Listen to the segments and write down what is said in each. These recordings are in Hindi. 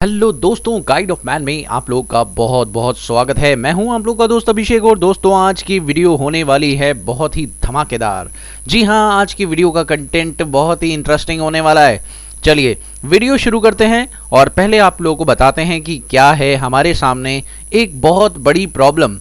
हेलो दोस्तों, गाइड ऑफ मैन में आप लोगों का बहुत बहुत स्वागत है। मैं हूं आप लोगों का दोस्त अभिषेक और दोस्तों आज की वीडियो होने वाली है बहुत ही धमाकेदार। जी हां, आज की वीडियो का कंटेंट बहुत ही इंटरेस्टिंग होने वाला है। चलिए वीडियो शुरू करते हैं और पहले आप लोगों को बताते हैं कि क्या है हमारे सामने एक बहुत बड़ी प्रॉब्लम।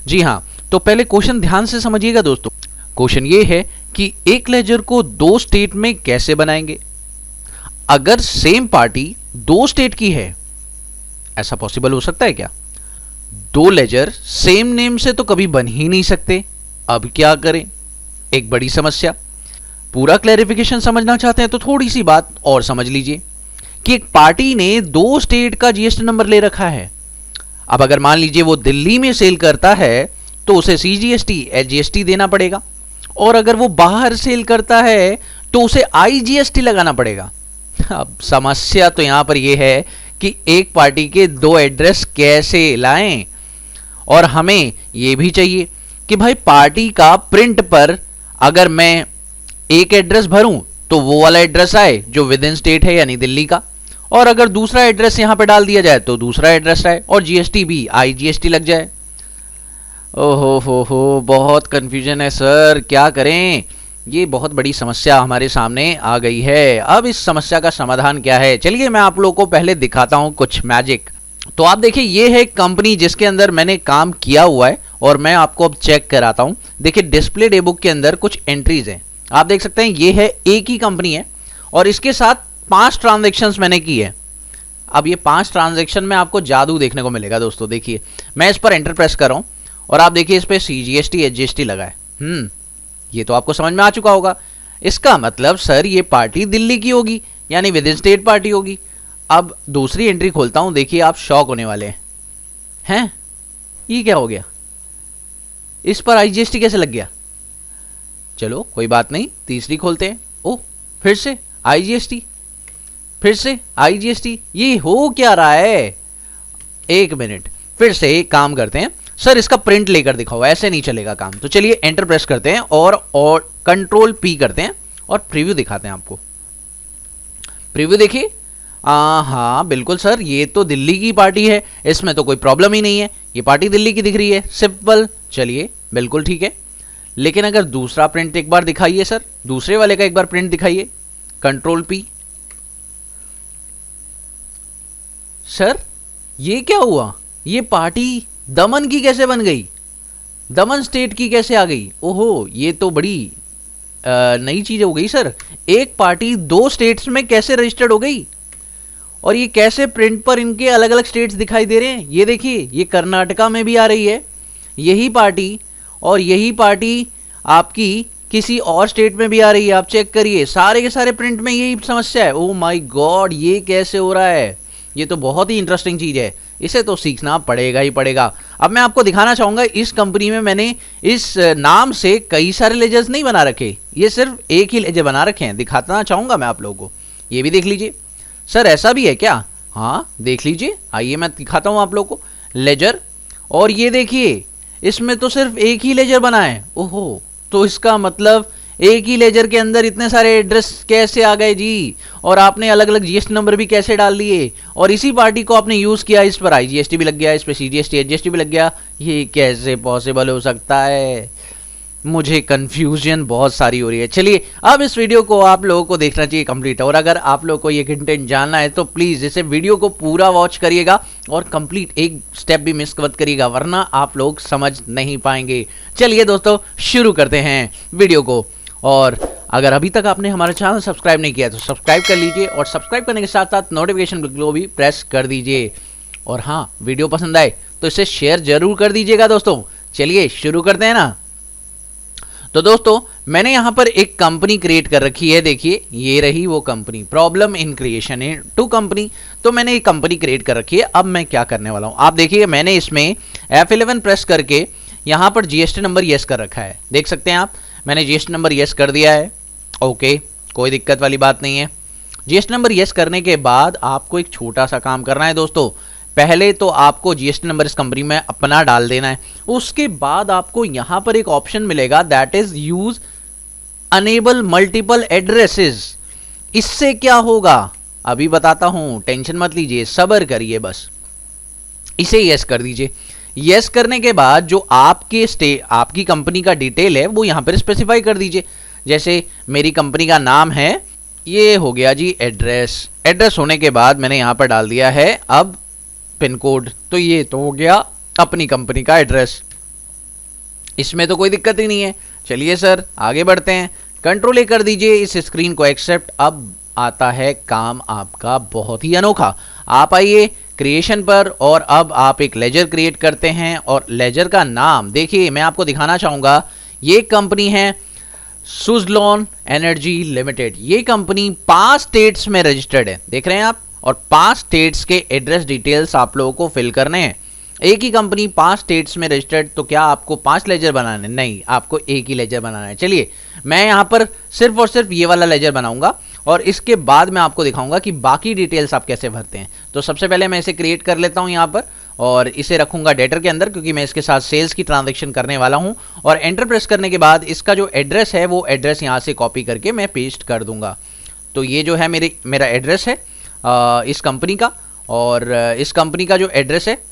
जी हां, तो पहले क्वेश्चन ध्यान से समझिएगा दोस्तों। क्वेश्चन ये है कि एक लेजर को दो स्टेट में कैसे बनाएंगे अगर सेम पार्टी दो स्टेट की है। ऐसा पॉसिबल हो सकता है क्या? दो लेजर सेम नेम से तो कभी बन ही नहीं सकते। अब क्या करें? एक बड़ी समस्या। पूरा क्लैरिफिकेशन समझना चाहते हैं तो थोड़ी सी बात और समझ लीजिए कि एक पार्टी ने दो स्टेट का जीएसटी नंबर ले रखा है। अब अगर मान लीजिए वो दिल्ली में सेल करता है तो उसे सीजीएसटी एचजीएसटी देना पड़ेगा, और अगर वो बाहर सेल करता है तो उसे आईजीएसटी लगाना पड़ेगा। अब समस्या तो यहां पर यह है कि एक पार्टी के दो एड्रेस कैसे लाएं, और हमें यह भी चाहिए कि भाई पार्टी का प्रिंट पर अगर मैं एक एड्रेस भरूं तो वो वाला एड्रेस आए जो विद इन स्टेट है यानी दिल्ली का, और अगर दूसरा एड्रेस यहां पे डाल दिया जाए तो दूसरा एड्रेस आए और जीएसटी भी आईजीएसटी लग जाए। ओहो हो, बहुत कंफ्यूजन है सर, क्या करें? ये बहुत बड़ी समस्या हमारे सामने आ गई है। अब इस समस्या का समाधान क्या है? चलिए मैं आप लोगों को पहले दिखाता हूं कुछ मैजिक। तो आप देखिए, ये है कंपनी जिसके अंदर मैंने काम किया हुआ है और मैं आपको अब चेक कराता हूं। देखिए डिस्प्ले डे बुक के अंदर कुछ एंट्रीज हैं, आप देख सकते हैं। ये है एक ही कंपनी है और इसके साथ 5 ट्रांजेक्शन्स मैंने की है। अब ये 5 ट्रांजेक्शन में आपको जादू देखने को मिलेगा दोस्तों। देखिए मैं इस पर एंटर प्रेस कर रहा हूं और आप देखिए इस पर सीजीएसटी एचजीएसटी लगा है। ये तो आपको समझ में आ चुका होगा। इसका मतलब सर ये पार्टी दिल्ली की होगी यानी विद इन स्टेट पार्टी होगी। अब दूसरी एंट्री खोलता हूं, देखिए आप शॉक होने वाले हैं। ये क्या हो गया? इस पर आईजीएसटी कैसे लग गया? चलो कोई बात नहीं, तीसरी खोलते हैं। ओ फिर से आईजीएसटी, फिर से आईजीएसटी। ये हो क्या रहा है? एक मिनट, फिर से एक काम करते हैं सर, इसका प्रिंट लेकर दिखाओ, ऐसे नहीं चलेगा काम। तो चलिए एंटर प्रेस करते हैं और कंट्रोल पी करते हैं और प्रीव्यू दिखाते हैं आपको। प्रीव्यू देखिए, हाँ बिल्कुल सर, ये तो दिल्ली की पार्टी है, इसमें तो कोई प्रॉब्लम ही नहीं है, ये पार्टी दिल्ली की दिख रही है, सिंपल। चलिए बिल्कुल ठीक है। लेकिन अगर दूसरा प्रिंट एक बार दिखाइए सर, दूसरे वाले का एक बार प्रिंट दिखाइए, कंट्रोल पी। सर ये क्या हुआ? ये पार्टी दमन की कैसे बन गई? दमन स्टेट की कैसे आ गई? ओहो, ये तो बड़ी नई चीज हो गई सर। एक पार्टी दो स्टेट्स में कैसे रजिस्टर्ड हो गई? और ये कैसे प्रिंट पर इनके अलग अलग स्टेट्स दिखाई दे रहे हैं? ये देखिए, ये कर्नाटका में भी आ रही है यही पार्टी, और यही पार्टी आपकी किसी और स्टेट में भी आ रही है। आप चेक करिए, सारे के सारे प्रिंट में यही समस्या है। ओ माय गॉड, ये कैसे हो रहा है? ये तो बहुत ही इंटरेस्टिंग चीज है, इसे तो सीखना पड़ेगा ही पड़ेगा। अब मैं आपको दिखाना चाहूंगा, इस कंपनी में मैंने इस नाम से कई सारे लेजर्स नहीं बना रखे, ये सिर्फ एक ही लेजर बना रखे हैं। दिखाना चाहूंगा मैं आप लोगों को, ये भी देख लीजिए। सर ऐसा भी है क्या? हाँ देख लीजिए, आइए मैं दिखाता हूं आप लोगों को लेजर। और ये देखिए, इसमें तो सिर्फ एक ही लेजर बना है। ओहो, तो इसका मतलब एक ही लेजर के अंदर इतने सारे एड्रेस कैसे आ गए जी? और आपने अलग अलग जीएसटी नंबर भी कैसे डाल दिए? और इसी पार्टी को आपने यूज किया, इस पर आईजीएसटी भी लग गया, इस पर सीजीएसटी एचजीएसटी भी लग गया। ये कैसे पॉसिबल हो सकता है? मुझे कंफ्यूजन बहुत सारी हो रही है। चलिए अब इस वीडियो को आप लोगों को देखना चाहिए कंप्लीट, और अगर आप लोगों को ये कंटेंट जानना है तो प्लीज इसे वीडियो को पूरा वॉच करिएगा और कंप्लीट एक स्टेप भी मिस मत करिएगा, वरना आप लोग समझ नहीं पाएंगे। चलिए दोस्तों शुरू करते हैं वीडियो को। और अगर अभी तक आपने हमारा चैनल सब्सक्राइब नहीं किया तो सब्सक्राइब कर लीजिए, और सब्सक्राइब करने के साथ साथ नोटिफिकेशन बेल को भी प्रेस कर दीजिए। और हाँ, वीडियो पसंद आए तो इसे शेयर जरूर कर दीजिएगा दोस्तों। चलिए शुरू करते हैं ना। तो दोस्तों मैंने यहां पर एक कंपनी क्रिएट कर रखी है। देखिए ये रही वो कंपनी, प्रॉब्लम इन क्रिएशन है टू कंपनी। तो मैंने एक कंपनी क्रिएट कर रखी है। अब मैं क्या करने वाला हूं, आप देखिए, मैंने इसमें F11 प्रेस करके यहां पर जीएसटी नंबर यस कर रखा है। देख सकते हैं आप, मैंने जीएसटी नंबर यस कर दिया है। ओके, कोई दिक्कत वाली बात नहीं है। जीएसटी नंबर यस करने के बाद आपको एक छोटा सा काम करना है दोस्तों। पहले तो आपको जीएसटी नंबर इस कंपनी में अपना डाल देना है, उसके बाद आपको यहां पर एक ऑप्शन मिलेगा, that is use enable multiple addresses. इससे क्या होगा? अभी बताता हूँ, टेंशन मत लीजिए, सब्र करिए बस। इसे यस कर दीजिए। यस करने के बाद जो आपकी कंपनी का डिटेल है वो यहाँ पर स्पेसिफाई कर दीजिए। जैसे मेरी कंपनी का नाम है, ये हो गया जी एड्रेस। एड्रेस होने के बाद मैंने यहाँ पर डाल दिया है अब पिन कोड। तो ये तो हो गया अपनी कंपनी का एड्रेस, इसमें तो कोई दिक्कत ही नहीं है। चलिए सर आगे बढ़ते हैं। कंट्रोल ए कर दीजिए, इस स्क्रीन को एक्सेप्ट। अब आता है काम आपका बहुत ही अनोखा। आप आइए क्रिएशन पर और अब आप एक लेजर क्रिएट करते हैं और लेजर का नाम देखिए, मैं आपको दिखाना चाहूंगा। ये कंपनी है सुज़लॉन एनर्जी लिमिटेड। ये कंपनी 5 स्टेट्स में रजिस्टर्ड है, देख रहे हैं आप, और 5 स्टेट्स के एड्रेस डिटेल्स आप लोगों को फिल करने हैं। एक ही कंपनी 5 स्टेट्स में रजिस्टर्ड, तो क्या आपको 5 लेजर बनाने? नहीं, आपको एक ही लेजर बनाना है। चलिए मैं यहाँ पर सिर्फ और सिर्फ ये वाला लेजर बनाऊंगा और इसके बाद मैं आपको दिखाऊंगा कि बाकी डिटेल्स आप कैसे भरते हैं। तो सबसे पहले मैं इसे क्रिएट कर लेता हूँ यहाँ पर और इसे रखूंगा डेटर के अंदर, क्योंकि मैं इसके साथ सेल्स की ट्रांजैक्शन करने वाला हूँ। और एंटर प्रेस करने के बाद इसका जो एड्रेस है वो एड्रेस यहाँ से कॉपी करके मैं पेस्ट कर दूंगा। तो ये जो है मेरा एड्रेस है इस कंपनी का, और इस कंपनी का जो एड्रेस है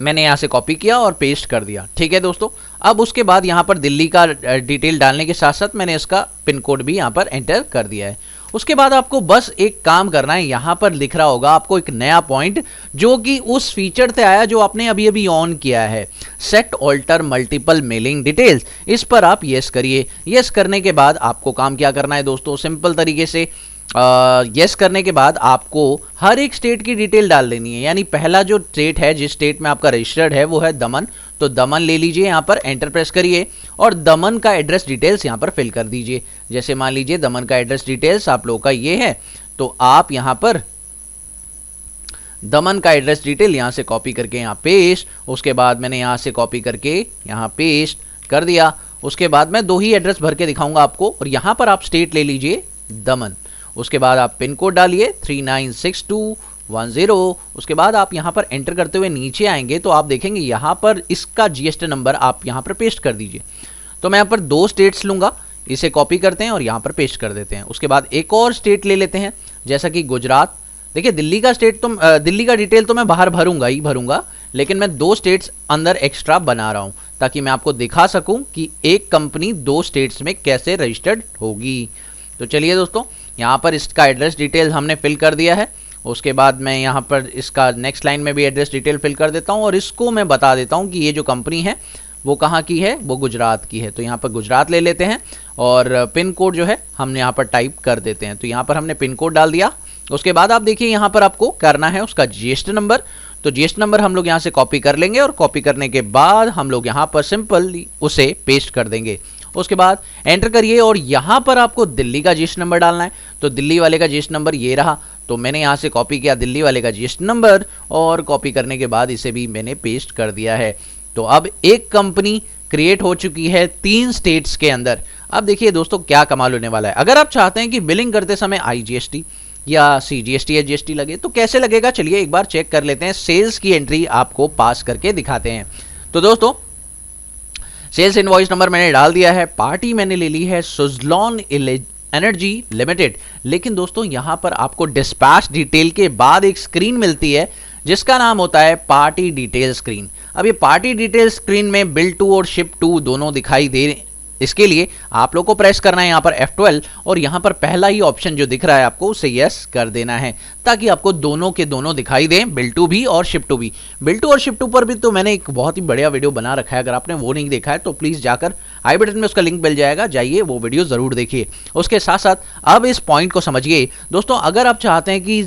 मैंने यहाँ से कॉपी किया और पेस्ट कर दिया। ठीक है दोस्तों, अब उसके बाद यहाँ पर दिल्ली का डिटेल डालने के साथ साथ मैंने इसका पिन कोड भी यहाँ पर एंटर कर दिया है। उसके बाद आपको बस एक काम करना है, यहाँ पर लिख रहा होगा आपको एक नया पॉइंट जो कि उस फीचर से आया जो आपने अभी अभी ऑन किया है, set alter multiple mailing details. इस पर आप यस करिए। यस करने के बाद आपको काम क्या करना है दोस्तों, सिंपल तरीके से यस करने के बाद आपको हर एक स्टेट की डिटेल डाल देनी है। यानी पहला जो स्टेट है, जिस स्टेट में आपका रजिस्टर्ड है वो है दमन, तो दमन ले लीजिए, यहाँ पर एंटर प्रेस करिए और दमन का एड्रेस डिटेल्स यहाँ पर फिल कर दीजिए। जैसे मान लीजिए दमन का एड्रेस डिटेल्स आप लोगों का ये है, तो आप यहाँ पर दमन का एड्रेस डिटेल यहाँ से कॉपी करके यहाँ पेस्ट, उसके बाद मैंने यहाँ से कॉपी करके यहाँ पेस्ट कर दिया। उसके बाद मैं 2 ही एड्रेस भर के दिखाऊंगा आपको, और यहाँ पर आप स्टेट ले लीजिए दमन। उसके बाद आप पिन कोड डालिए 396210। उसके बाद आप यहाँ पर एंटर करते हुए नीचे आएंगे तो आप देखेंगे यहाँ पर इसका जीएसटी नंबर आप यहाँ पर पेस्ट कर दीजिए। तो मैं यहाँ पर 2 स्टेट्स लूँगा, इसे कॉपी करते हैं और यहाँ पर पेस्ट कर देते हैं। उसके बाद एक और स्टेट ले लेते हैं, जैसा कि गुजरात। देखिए दिल्ली का स्टेट तो दिल्ली का डिटेल तो मैं बाहर भरूंगा, लेकिन मैं 2 स्टेट्स अंदर एक्स्ट्रा बना रहा हूँ ताकि मैं आपको दिखा सकूँ कि एक कंपनी 2 स्टेट्स में कैसे रजिस्टर्ड होगी। तो चलिए दोस्तों, यहाँ पर इसका एड्रेस डिटेल हमने फिल कर दिया है। उसके बाद मैं यहाँ पर इसका नेक्स्ट लाइन में भी एड्रेस डिटेल फिल कर देता हूँ और इसको मैं बता देता हूँ कि ये जो कंपनी है वो कहाँ की है, वो गुजरात की है। तो यहाँ पर गुजरात ले लेते हैं और पिन कोड जो है हमने यहाँ पर टाइप कर देते हैं। तो यहाँ पर हमने पिन कोड डाल दिया। उसके बाद आप देखिए यहाँ पर आपको करना है उसका जीएसटी नंबर। तो जीएसटी नंबर हम लोग यहाँ से कॉपी कर लेंगे और कॉपी करने के बाद हम लोग यहाँ पर सिंपल उसे पेस्ट कर देंगे। उसके बाद एंटर करिए और यहाँ पर आपको दिल्ली का जीएसटी नंबर डालना है। तो दिल्ली वाले का जीएसटी नंबर ये रहा, तो मैंने यहाँ से कॉपी किया दिल्ली वाले का जीएसटी नंबर और कॉपी करने के बाद इसे भी मैंने पेस्ट कर दिया है। तो अब एक कंपनी क्रिएट हो चुकी है 3 स्टेट्स के अंदर। अब देखिए दोस्तों क्या कमाल होने वाला है। अगर आप चाहते हैं कि बिलिंग करते समय आईजीएसटी या सीजीएसटी या जीएसटी लगे तो कैसे लगेगा, चलिए एक बार चेक कर लेते हैं। सेल्स की एंट्री आपको पास करके दिखाते हैं। तो दोस्तों सेल्स इनवॉइस नंबर मैंने डाल दिया है, पार्टी मैंने ले ली है सुज़लॉन एनर्जी लिमिटेड। लेकिन दोस्तों यहाँ पर आपको डिस्पैच डिटेल के बाद एक स्क्रीन मिलती है जिसका नाम होता है पार्टी डिटेल स्क्रीन। अब ये पार्टी डिटेल स्क्रीन में बिल टू और शिप टू दोनों दिखाई दे। इसके लिए आप लोग को प्रेस करना है यहाँ पर F12 और यहाँ पर पहला ही ऑप्शन जो दिख रहा है आपको उसे यस कर देना है ताकि आपको दोनों के दोनों दिखाई दें, बिल टू भी और शिप टू भी। बिल टू और शिप टू पर भी तो मैंने एक बहुत ही बढ़िया वीडियो बना रखा है, अगर आपने वो नहीं देखा है तो प्लीज़ जाकर आई बटन में उसका लिंक मिल जाएगा, जाइए वो वीडियो ज़रूर देखिए। उसके साथ साथ अब इस पॉइंट को समझिए दोस्तों, अगर आप चाहते हैं कि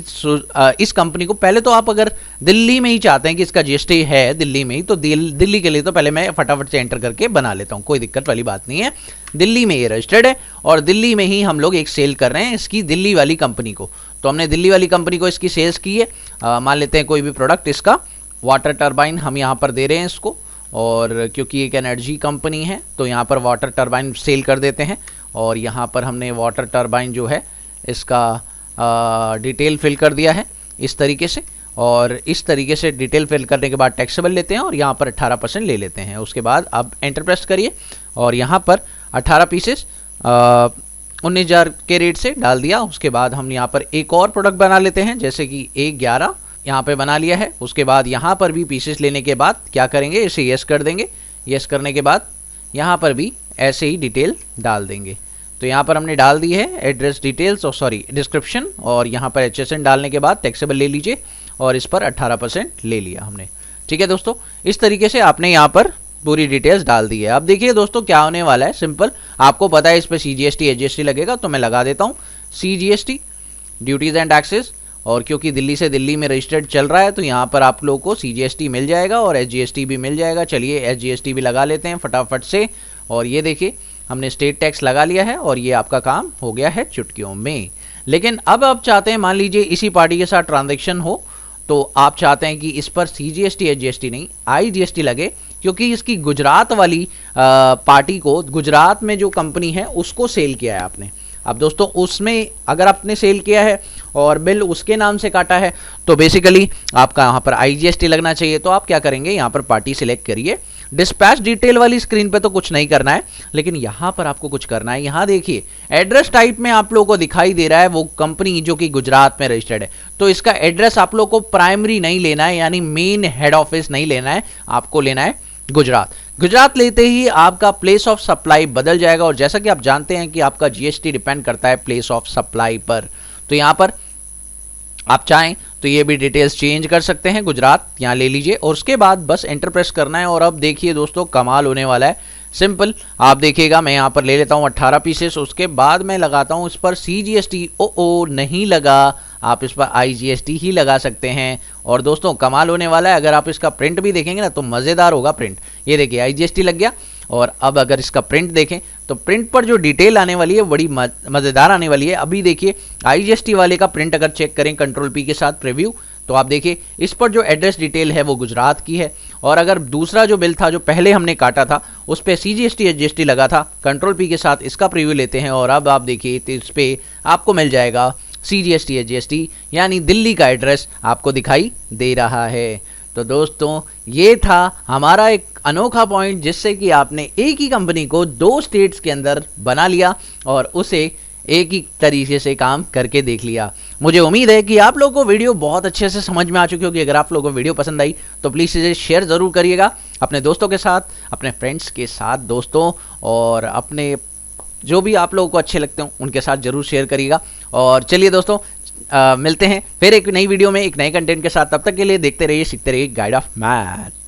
इस कंपनी को पहले तो आप अगर दिल्ली में ही चाहते हैं कि इसका जीएसटी है दिल्ली में ही, तो दिल्ली के लिए तो पहले मैं फटाफट से एंटर करके बना लेता हूँ, कोई दिक्कत वाली बात नहीं है। दिल्ली में ये रजिस्टर्ड है और दिल्ली में ही हम लोग एक सेल कर रहे हैं इसकी दिल्ली वाली कंपनी को। तो हमने दिल्ली वाली कंपनी को इसकी सेल्स की है। मान लेते हैं कोई भी प्रोडक्ट, इसका वाटर टरबाइन हम यहाँ पर दे रहे हैं इसको, और क्योंकि एक एनर्जी कंपनी है तो यहाँ पर वाटर टरबाइन सेल कर देते हैं। और यहाँ पर हमने वाटर टरबाइन जो है इसका डिटेल फिल कर दिया है इस तरीके से, और इस तरीके से डिटेल फिल करने के बाद टैक्सेबल लेते हैं और यहाँ पर 18% ले लेते हैं। उसके बाद अब एंटर प्रेस करिए और यहाँ पर 18 पीसेस 19,000 के रेट से डाल दिया। उसके बाद हम यहाँ पर एक और प्रोडक्ट बना लेते हैं, जैसे कि A11 यहाँ पे बना लिया है। उसके बाद यहाँ पर भी पीसेस लेने के बाद क्या करेंगे, इसे यस कर देंगे। यस करने के बाद यहाँ पर भी ऐसे ही डिटेल डाल देंगे। तो यहाँ पर हमने डाल दी है एड्रेस डिटेल्स और सॉरी डिस्क्रिप्शन, और यहाँ पर HSN डालने के बाद टैक्सेबल ले लीजिए और इस पर 18% ले लिया हमने। ठीक है दोस्तों, इस तरीके से आपने यहाँ पर पूरी डिटेल्स डाल दी है। अब देखिए दोस्तों क्या होने वाला है, सिंपल आपको पता है इस पर CGST HGST लगेगा, तो मैं लगा देता हूँ CGST ड्यूटीज एंड टैक्सेस, और क्योंकि दिल्ली से दिल्ली में रजिस्टर्ड चल रहा है तो यहाँ पर आप लोगों को CGST मिल जाएगा और HGST भी मिल जाएगा। चलिए HGST भी लगा लेते हैं फटाफट से, और ये देखिए हमने स्टेट टैक्स लगा लिया है और ये आपका काम हो गया है चुटकियों में। लेकिन अब आप चाहते हैं, मान लीजिए इसी पार्टी के साथ ट्रांजैक्शन हो, तो आप चाहते हैं कि इस पर CGST HGST नहीं IGST लगे, क्योंकि इसकी गुजरात वाली पार्टी को, गुजरात में जो कंपनी है उसको सेल किया है आपने। अब दोस्तों उसमें अगर आपने सेल किया है और बिल उसके नाम से काटा है तो बेसिकली आपका यहाँ पर IGST लगना चाहिए। तो आप क्या करेंगे, यहाँ पर पार्टी सिलेक्ट करिए। डिस्पैच डिटेल वाली स्क्रीन पे तो कुछ नहीं करना है, लेकिन यहाँ पर आपको कुछ करना है। यहाँ देखिए एड्रेस टाइप में आप लोगों को दिखाई दे रहा है वो कंपनी जो कि गुजरात में रजिस्टर्ड है, तो इसका एड्रेस आप लोगों को प्राइमरी नहीं लेना है, यानी मेन हेड ऑफिस नहीं लेना है, आपको लेना है गुजरात। गुजरात लेते ही आपका प्लेस ऑफ सप्लाई बदल जाएगा, और जैसा कि आप जानते हैं कि आपका GST डिपेंड करता है प्लेस ऑफ सप्लाई पर। तो यहाँ पर आप चाहें तो ये भी डिटेल्स चेंज कर सकते हैं, गुजरात यहाँ ले लीजिए, और उसके बाद बस एंटर प्रेस करना है। और अब देखिए दोस्तों कमाल होने वाला है, सिंपल आप देखिएगा, मैं यहाँ पर ले लेता हूँ 18 पीसेस, उसके बाद मैं लगाता हूँ इस पर CGST। ओ नहीं लगा, आप इस पर IGST ही लगा सकते हैं। और दोस्तों कमाल होने वाला है, अगर आप इसका प्रिंट भी देखेंगे ना तो मज़ेदार होगा प्रिंट। ये देखिए IGST लग गया, और अब अगर इसका प्रिंट देखें तो प्रिंट पर जो डिटेल आने वाली है बड़ी मज़ेदार आने वाली है। अभी देखिए IGST वाले का प्रिंट अगर चेक करें Ctrl P के साथ प्रीव्यू, तो आप देखिए इस पर जो एड्रेस डिटेल है वो गुजरात की है, और अगर दूसरा जो बिल था जो पहले हमने काटा था उस पर CGST HGST लगा था, Ctrl P के साथ इसका प्रीव्यू लेते हैं, और अब आप देखिए तो इस पर आपको मिल जाएगा CGST HGST, यानी दिल्ली का एड्रेस आपको दिखाई दे रहा है। तो दोस्तों ये था हमारा एक अनोखा पॉइंट, जिससे कि आपने एक ही कंपनी को 2 स्टेट्स के अंदर बना लिया और उसे एक ही तरीके से काम करके देख लिया। मुझे उम्मीद है कि आप लोगों को वीडियो बहुत अच्छे से समझ में आ चुकी होगी। अगर आप लोगों को वीडियो पसंद आई तो प्लीज़ इसे शेयर ज़रूर करिएगा अपने दोस्तों के साथ, अपने फ्रेंड्स के साथ दोस्तों, और अपने जो भी आप लोगों को अच्छे लगते हो उनके साथ ज़रूर शेयर करिएगा। और चलिए दोस्तों मिलते हैं फिर एक नई वीडियो में एक नए कंटेंट के साथ। तब तक के लिए देखते रहिए, सीखते रहिए गाइड ऑफ मैथ।